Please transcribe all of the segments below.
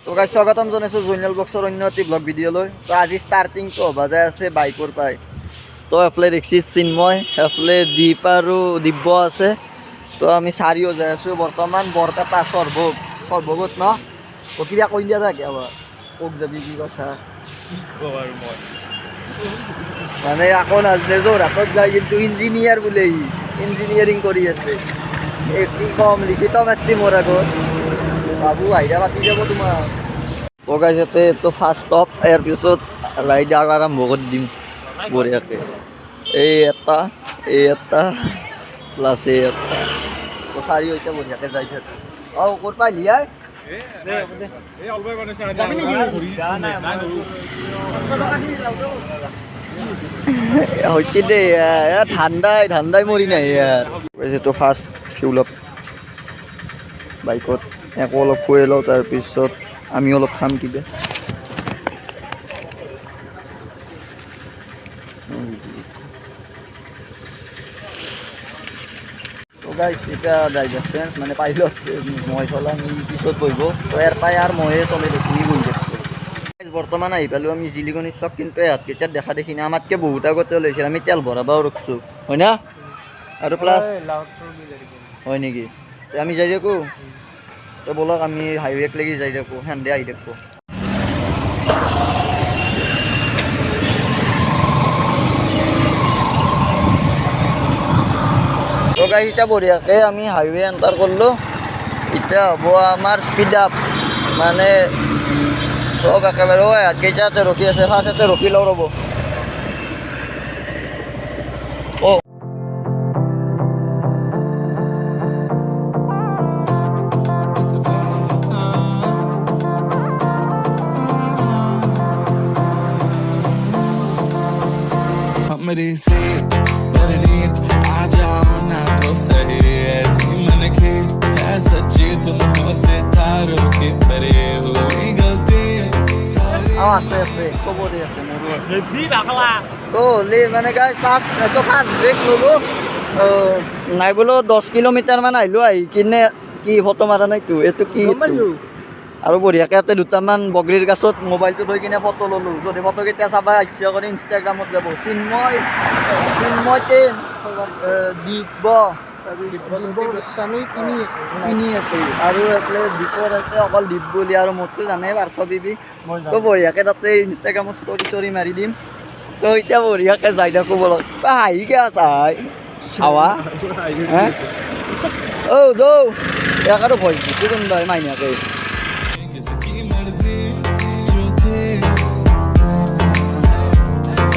তো গাইজ স্বাগতম জনাইছোঁ joinalvlogsৰ অন্য এটি ব্লগ ভিডিঅ'লৈ। তো আজি ষ্টাৰ্টিংটো হ'ব যায় আছে বাইকৰ পাই। তো এফালে দেখছি চিন্ময়, এফালে দীপ আৰু দিব্য আছে। তো আমি চাৰিও যাই আছোঁ বৰ্তমান বৰপেটা সৰ্বগত ন তো কিবা কৈ দিয়া থাকে আবাৰ কক যাবি কি কথা মানে আকৌ নাজনে যোৰহাটত যায় কিন্তু ইঞ্জিনিয়াৰ বোলে ইঞ্জিনিয়াৰিং কৰি আছে। কি কম লিখিত মাৰছি মোৰ আগত বাবু আহিরা পাতি যাব তোমার। তো গাইজ তো ফার্স্ট স্টপ ইয়ার পিছত রাইড আরম্ভ করে দিম বঢ়িয়াকে। এই এটা প্লাস এই এটা তো চাৰি এতিয়া বঢ়িয়াকে যাই থাকে। ক'ত পাইলি হচ্ছে দে ঠাণ্ডাই মৰি নাই ইয়াৰ। তো ফাৰ্ষ্ট ফিউল আপ বাইকত একো অলপ খুৱাই লওঁ, তাৰপিছত আমি অলপ খাম কিবা। তো গাইছ এতিয়া ড্ৰাইভাৰ চেঞ্জ মানে পাইলট মই চলাম ই পিছত বহিব। তো ইয়াৰ পাই আৰু ময়ে চলাই দেখি বহি দেখি বৰ্তমান আহি পালোঁ আমি জিলিকনিৰ চক। কিন্তু ইহঁতকেইটাত দেখা দেখি না আমাতকৈ বহুত আগতে ওলাইছিল, আমি তেল ভৰাবও ৰখছোঁ হয় না আৰু প্লাছ হয় নেকি আমি যাই থাকোঁ। তো বলক আমি হাইৱেক লাগি যাই থাকোঁ, সেন্দে আহি থাকোঁ। তো গাইজ এতিয়া বঢ়িয়াকৈ আমি হাইৱে এণ্টাৰ কৰিলোঁ। এতিয়া হ'ব আমাৰ স্পীড আপ মানে চব একেবাৰে কেইটাতে ৰখি আছে ফাৰ্ষ্টতে ৰখি লওঁ ৰ'ব। मेरी से परनीत आ जाओ ना तो सही ऐसी मन की है सच्ची तुम हो सितारों की परे हुई गलती सारी ক'ব দে আছে তো মানে গাইজ ফাৰ্ষ্ট ব্ৰেক ল'লোঁ নাই বোলো 10 কিলোমিটাৰমান আহিলোঁ। আহি কিনে কি ফটো মাৰা নাইতো এইটো কি আৰু বঢ়িয়াকৈ ইয়াতে দুটামান বগৰীৰ গাছত মোবাইলটো থৈ কিনে ফটো ল'লোঁ। যদি ফটোকেইটা চাবা ইচ্ছা কৰি ইনষ্টাগ্ৰামত যাব চিন্ময় দিব্য তিনি আছে আৰু এইফালে দীপৰ আছে অকল দীপ বুলি আৰু মোৰতো জানে পাৰ্থ বিবি। তো বঢ়িয়াকৈ তাতে ইনষ্টাগ্ৰামত ষ্টৰি মাৰি দিম। তো এতিয়া বঢ়িয়াকৈ যাই থাকোঁ বলক। হাঁহিকে আছা হাৱা যৌ ইয়াক আৰু ভয় দিছোঁ কোনোবাই মাইনাকে। किसकी मर्जी जो थे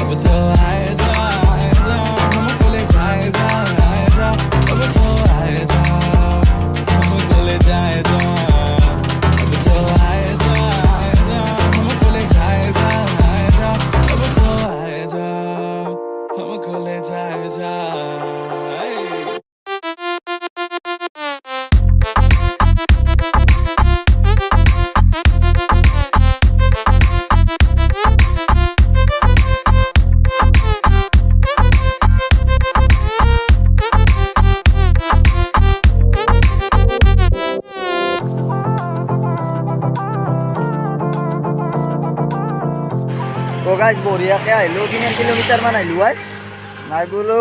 अब तो आए जा हमको ले जाए जा अब तो आए जा हमको ले जाए जा अब तो आए जा हमको ले जाए जा अब तो आए जा हमको ले जाए जा। তো গাইজ বঢ়িয়াকৈ আহিলোঁ। কিমান কিলোমিটাৰমান আহিলোঁ আই নাই বোলো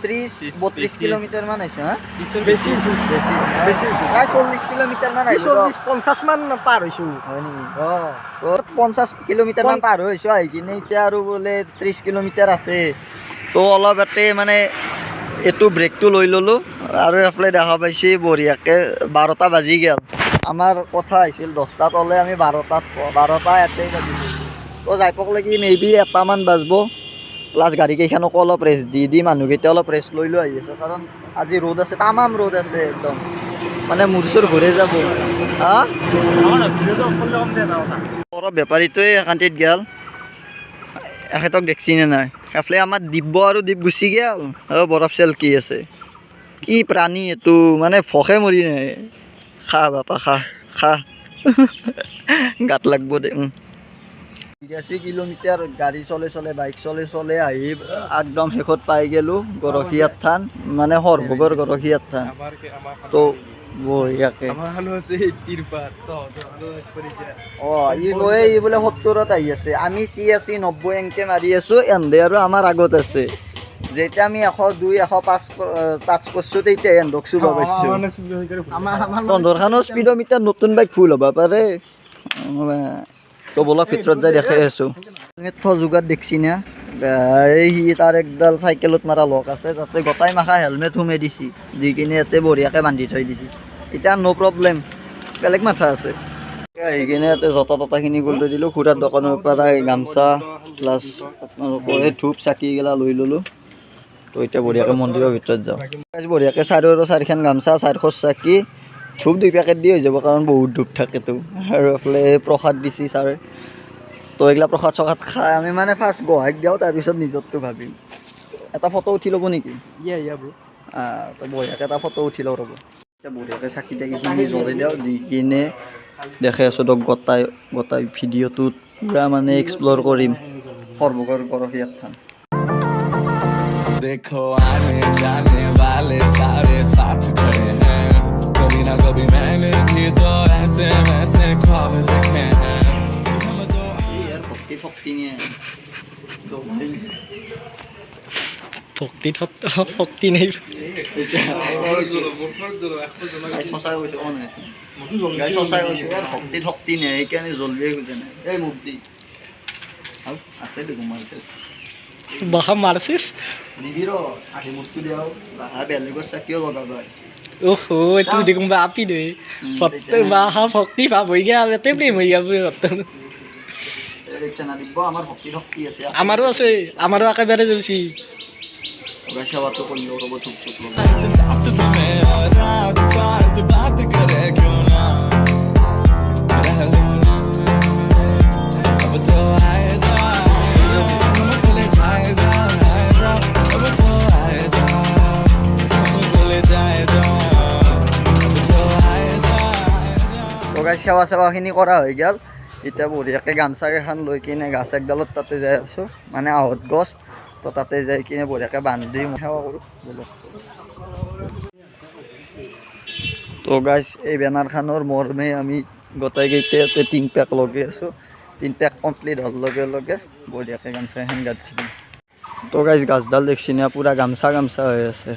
30-32 কিলোমিটাৰমান আহিছোঁ হা বেছি প্ৰায় 40 কিলোমিটাৰমান আহিছোঁ 40-50 মান পাৰ হৈছোঁ হয় নেকি। তো 50 কিলোমিটাৰমান পাৰ হৈছোঁ আহি কিনে এতিয়া আৰু বোলে 30 কিলোমিটাৰ আছে। তো অলপ ইয়াতে মানে এইটো ব্ৰেকটো লৈ ল'লোঁ আৰু এফালে দেখা পাইছে বঢ়িয়াকৈ 12টা বাজি গ'ল। আমাৰ কথা আহিছিল 10টাত হ'লে আমি 12টা ইয়াতে বাজিছোঁ। তো যাই পক লাগি মেবি 1টামান বাজব। প্লাছ গাড়ীকেইখনকো অলপ ৰেষ্ট দি মানুহকেইটা অলপ ৰেষ্ট লৈ আহি আছোঁ কাৰণ আজি ৰ'দ আছে, তামাম ৰ'দ আছে একদম মানে মূৰ চুৰ ঘূৰাই যাব। অলপ বেপাৰীটোৱে একান্তিত গেল এখেতক দেখছি নে নাই। এফালে আমাৰ দিব্য আৰু দীপ গুচি গেল আৰু বৰফ চেল কি আছে কি প্ৰাণী এইটো মানে ভকে মৰি নাই। খা বাপা খা গাত লাগব দে। 82 কিলোমিটাৰ গাড়ী চলে বাইক চলে আহি একদম শেষত পাই গ'লোঁ গৰখীয়াৰ থান মানে সৰভোগৰ গৰখীয়াৰ থান। তো বঢ়িয়াকে আমাৰ হালো আছে 80 পাৰ তহঁতৰ হালো কৰি দিয়া ই কয় ই বোলে 70ত আহি আছে আমি 80 90 এনকে মাৰি আছো এন্দে আৰু আমাৰ আগত আছে যেতিয়া আমি 102 105 টাচ কৰিছোঁ তেতিয়া এন্দক চুব পাইছোঁ পোন্ধৰখানৰ স্পীডোমিটাৰ নতুন বাইক ফুল হ'ব পাৰে তো বলক ভিতৰত যাই দেখাই আছোঁ যোগাত দেখছি না এই সি তাৰ একডাল চাইকেলত মাৰা লক আছে তাতে গোটাই মাখা হেলমেট সোমাই দিছি দি কিনে ইয়াতে বঢ়িয়াকৈ বান্ধি থৈ দিছি এতিয়া ন' প্ৰব্লেম বেলেগ মাথা আছে আহি কিনে ইয়াতে জতা ততাখিনি কৰি থৈ দিলোঁ খুৰাৰ দোকানৰ পৰা গামচা প্লাছ আপোনালোকৰ এই ধূপ চাকিগিলা লৈ ল'লোঁ তো এতিয়া বঢ়িয়াকৈ মন্দিৰৰ ভিতৰত যাওঁ বঢ়িয়াকৈ চাৰিখন গামচা 4 চাকি ধূপ 2 পেকেট দি হৈ যাব কাৰণ বহুত ধূপ থাকেতো আৰু এইফালে প্ৰসাদ দিছি ছাৰে তো এইগিলা প্ৰসাদ চসাদ খাই আমি মানে ফাৰ্ষ্ট গুৱাহাটীত দিওঁ তাৰপিছত নিজৰটো ভাবিম এটা ফটো উঠি ল'ব নেকি ইয়া ব্ৰ তো বঢ়িয়াকৈ এটা ফটো উঠি লওঁ ৰ'ব এতিয়া বঢ়িয়াকৈ চাকি তাকিখিনি জ্বলাই দিওঁ দি কিনে দেখাই আছোঁ তোক গোটাই ভিডিঅ'টোত পূৰা মানে এক্সপ্ল'ৰ কৰিম সৰ্বগৰ গৰখীয়াত থান देखो आने जाने वाले सारे साथ खड़े हैं कभी ना कभी मैंने भी तो ऐसे वैसे ख्वाब देखे हैं कि हम तो ভক্তি নিয়ে ভক্তি শক্তি নেই ভক্তিত শক্তি নিয়ে সেইকাৰণে জলদিয়ে খোজে নাই এই মুক্তি আছে দেখোন মাৰিছে বাহা মাৰছিস দিবি ৰ আহি বস্তু দিয়াও বেলেগৰ চাকিও লগাব ওহো তুই দেখুন আপি দে বাহা ভক্তি ভাব হয়ে গিয়া এতে প্রেম হয়ে গিয়া দেখছে না দিব আমাৰ ভক্তি শক্তি আছে আমাৰও একেবাৰে জ্বলছি সেৱাটো কৰিলেও ৰ'ব চুপ চুপ ল'ব ऐसे सांस में और रात साथ बात करे क्यों ना रह लो ना अब तो आए जा हम खुले जाए जा अब तो आए जा हम खुले जाए जा अब तो आए जा তো গাইছ সেৱা চেৱাখিনি কৰা হৈ গ'ল এতিয়া বঢ়িয়াকৈ গামচা এখন লৈ কিনে গাছ একডালত তাতে যাই আছোঁ মানে আহঁত গছ তো তাতে যাই কিনে বঢ়িয়াকৈ বান্ধি সেৱা কৰোঁ বলক তো গাইছ এই বেনাৰখনৰ মৰ্মে আমি গোটেইকেইটা ইয়াতে 3 পেক লগাই আছোঁ 3 পেক কমপ্লিট হোৱাৰ লগে লগে বঢ়িয়াকৈ গামচা এখন গাঁঠি দিম তো গাইছ গাছডাল দেখছি না পূৰা গামচা হৈ আছে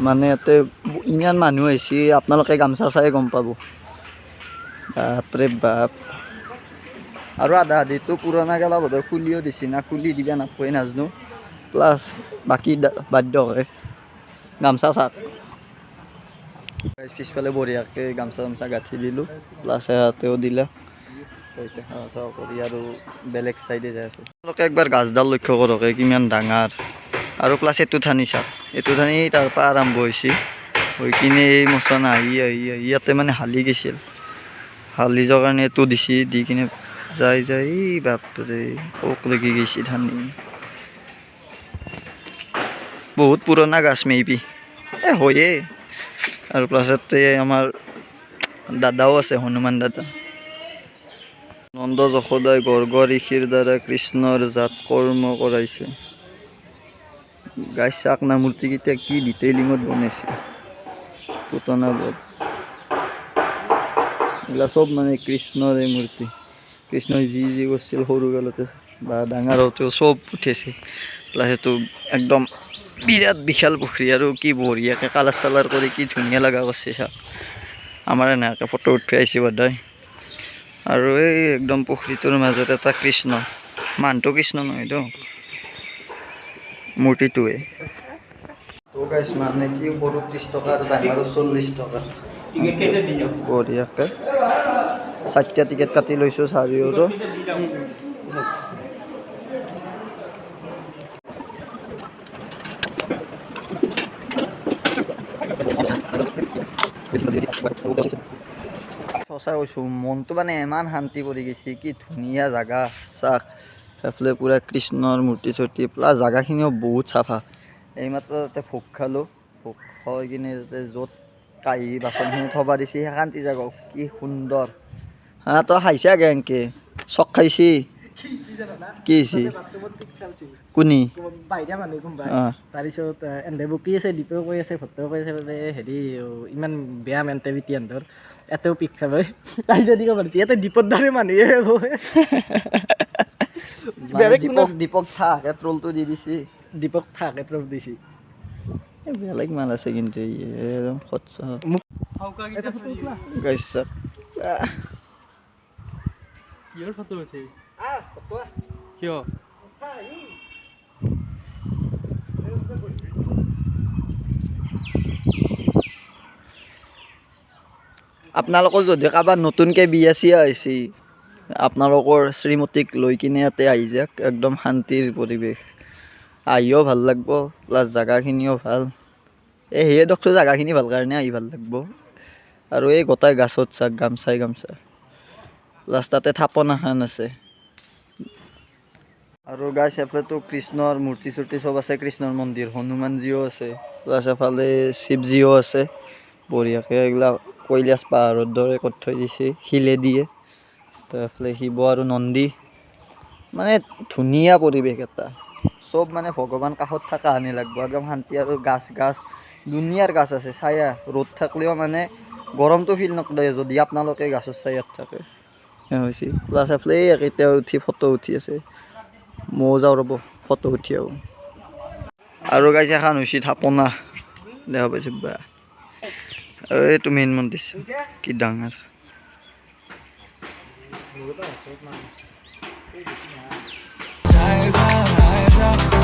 মানে ইয়াতে ইমান মানুহ আহিছে আপোনালোকে গামচা চাই গম পাব বাপৰে বাপ আৰু আধা আধিটো পুৰণা গেলা বোধহয় খুলিও দিছি না খুলি দিবা নাপায় নাজানো প্লাছ বাকী বাধ্য হয় গামচা চাক পিছফালে বঢ়িয়াকৈ গামচা গাঁঠি দিলোঁ প্লাছ সিহঁতেও দিলে এতিয়া সেৱা চেৱা কৰি আৰু বেলেগ চাইডে যাই আছোঁ আপোনালোকে একবাৰ গাছডাল লক্ষ্য কৰক কিমান ডাঙৰ আৰু প্লাছ এইটো ঠানি চাওক এইটো ঠানি তাৰ পৰা আৰম্ভ হৈছে হৈ কিনে এই মচন আহি ইয়াতে মানে হালি গৈছিল হালি যোৱাৰ কাৰণে এইটো দিছে দি কিনে যাই বাপৰে কক লাগি গৈছে ধানি বহুত পুৰণা গাছ মেবি হয়ে আৰু প্লাছ ইয়াতে আমাৰ দাদাও আছে হনুমান দাদা নন্দ যশোদাই গৰ্গ ঋষিৰ দ্বাৰা কৃষ্ণৰ জাত কৰ্ম কৰাইছে গাছ চাক না মূৰ্তিকেইটা কি ডিটেইলিঙত বনাইছে পুতনাবোধ এইগিলা চব মানে কৃষ্ণৰে মূৰ্তি কৃষ্ণই যি কৰিছিল সৰুকালতে বা ডাঙৰ হওঁতেও চব উঠিছে প্লাছ সেইটো একদম বিৰাট বিশাল পুখুৰী আৰু কি বঢ়িয়াকৈ কালাৰ চালাৰ কৰি কি ধুনীয়া লগা কৰিছে চাওক আমাৰ এনেকৈ ফটো উঠি আহিছে বোধহয় আৰু এই একদম পুখুৰীটোৰ মাজত এটা কৃষ্ণ মানুহটো কৃষ্ণ নহয়তো মূৰ্তিটোৱে তো গাইছ মানে কি সৰু 30 টকা আৰু ডাঙৰ 40 টকা বঢ়িয়াকৈ 4টা টিকেট কাটি লৈছোঁ 4 ইউৰো সঁচা কৈছোঁ মনটো মানে ইমান শান্তি পৰি গৈছে কি ধুনীয়া জেগা চাক সেইফালে পূৰা কৃষ্ণৰ মূৰ্তি চূৰ্তি প্লাছ জেগাখিনিও বহুত চাফা এইমাত্ৰ তাতে ভোগ খালোঁ ভোগ খাই কিনে তাতে য'ত কাঁহী বাচনখিনি থবা দিছে সেইখানটি জেগা কি সুন্দৰ তই খাইছা কেনেকৈ চক খাইছি কি হৈছে কোনি বাহিৰা মানুহ কোনোবাই অঁ তাৰপিছত এন্ধে বকি আছে দীপেও কৈ আছে ভৰ্তেও কৈ আছে বোলে হেৰি ইমান বেয়া মেণ্টেলিটি এহেঁতৰ এতেও পিক খাবই তাৰপিছত ক'ব পাৰিছে ইয়াতে দীপৰ দৰে মানুহে বেলেগ দীপক থাক ট্ৰলটো দি দিছি দীপক থাক এট্ৰফ দিছি বেলেগ মাল আছে কিন্তু একদম খচ্চ কিহৰ ফটো উঠে কিয় আপোনালোকৰ যদি কাৰোবাৰ নতুনকৈ বিয়া চিয়া হৈছে আপোনালোকৰ শ্ৰীমতীক লৈ কিনে ইয়াতে আহি যাওক একদম শান্তিৰ পৰিৱেশ আহিও ভাল লাগব প্লাছ জেগাখিনিও ভাল সেয়ে দেখছো জেগাখিনি ভাল কাৰণে আহি ভাল লাগব আৰু এই গোটাই গাছত চাক গামচাই গামচা প্লাছ তাতে থাপন এখন আছে আৰু গাইছ এফালেতো কৃষ্ণৰ মূৰ্তি চূৰ্তি চব আছে কৃষ্ণৰ মন্দিৰ হনুমানজীও আছে প্লাছ এফালে শিৱজীও আছে বঢ়িয়াকৈ এইগিলা কৈলাশ পাহাৰৰ দৰে কৰি থৈ দিছে শিলে দিয়ে তো এফালে শিৱ আৰু নন্দী মানে ধুনীয়া পৰিৱেশ এটা চব মানে ভগৱান কাষত থকা হানি লাগব একদম শান্তি আৰু গাছ গাছ দুনিয়াৰ গাছ আছে ছায়া ৰ'দ থাকলেও মানে গৰমটো ফিল নকৰে যদি আপোনালোকে গাছৰ ছায়াত থাকে হৈছে প্লাছ এফালে এতিয়া উঠি ফটো উঠি আছে ময়ো যাওঁ ৰ'ব ফটো উঠি আহোঁ আৰু গাইছে এখন হৈছে থাপনা দেখা পাইছে বা আৰু এইটো মেইন মন্দিৰ কি ডাঙৰ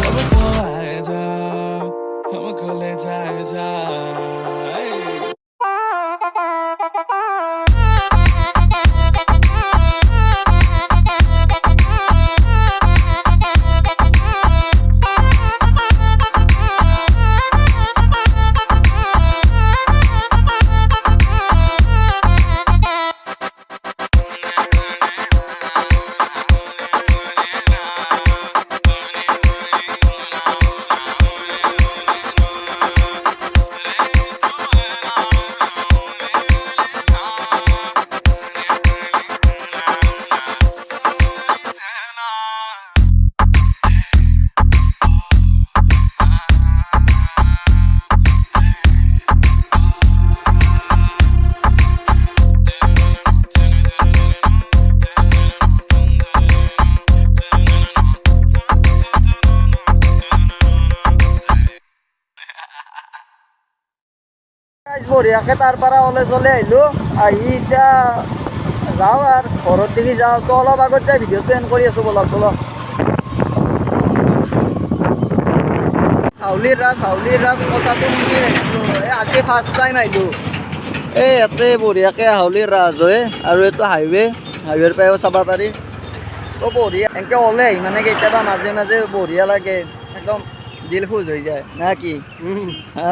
अब तो आजा हमको ले जाए जा বঢ়িয়াকৈ তাৰ পৰা ওলাই চলে আহিলোঁ আহি এতিয়া যাওঁ আৰু ঘৰত দেখি যাওঁ তো অলপ আগত যাই ভিডিঅ'টো এণ্ড কৰি আছোঁ বলক বলক চাউলিৰ ৰাজ কথাটো শুনি আহিছোঁ আজি ফাৰ্ষ্ট টাইম আহিলোঁ এই ইয়াতে বঢ়িয়াকৈ হাউলিৰ ৰাজ হয় আৰু এইটো হাইৱেৰ পৰাও চাব পাৰি তো বঢ়িয়া এনেকৈ ওলাই আহি মানে কেতিয়াবা মাজে মাজে বঢ়িয়া লাগে একদম দিল খোজ হৈ যায় না কি হা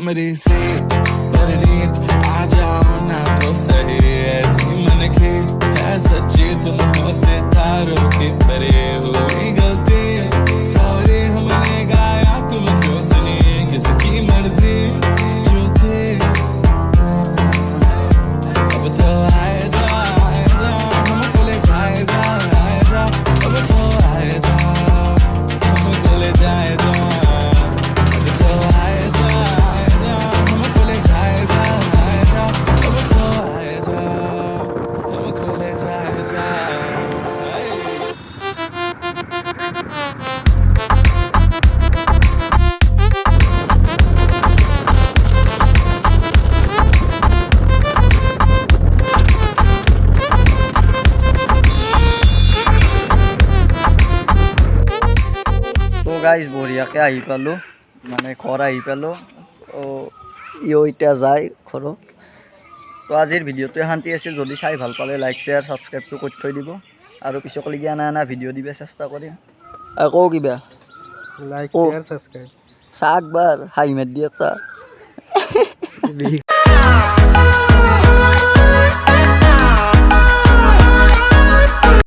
मेरी सीट परनीत आ जाओ ना तो सही ऐसी मन की है सच्ची तुम हो सितारों की परे हुई गलती सॉरी हमने गाया तुम क्यों सुनी किसकी मर्जी जो थे अब तो आए जा हमको ले जाए जा अब तो आए जा हमको ले जाए जा अब तो आए जा গাইজ বঢ়িয়াকৈ আহি পালোঁ মানে ঘৰ আহি পালোঁ ইও এতিয়া যায় ঘৰত তো আজিৰ ভিডিঅ'টোৱে শান্তি আছিল যদি চাই ভাল পালে লাইক শ্বেয়াৰ ছাবস্ক্ৰাইবটো কৰি থৈ দিব আৰু পিছকলৈকে আনা ভিডিঅ' দিব চেষ্টা কৰিম আকৌ কিবা লাইক শ্বেয়াৰ ছাবস্ক্ৰাইব চাক বাৰ হাঁহি মাত দি এটা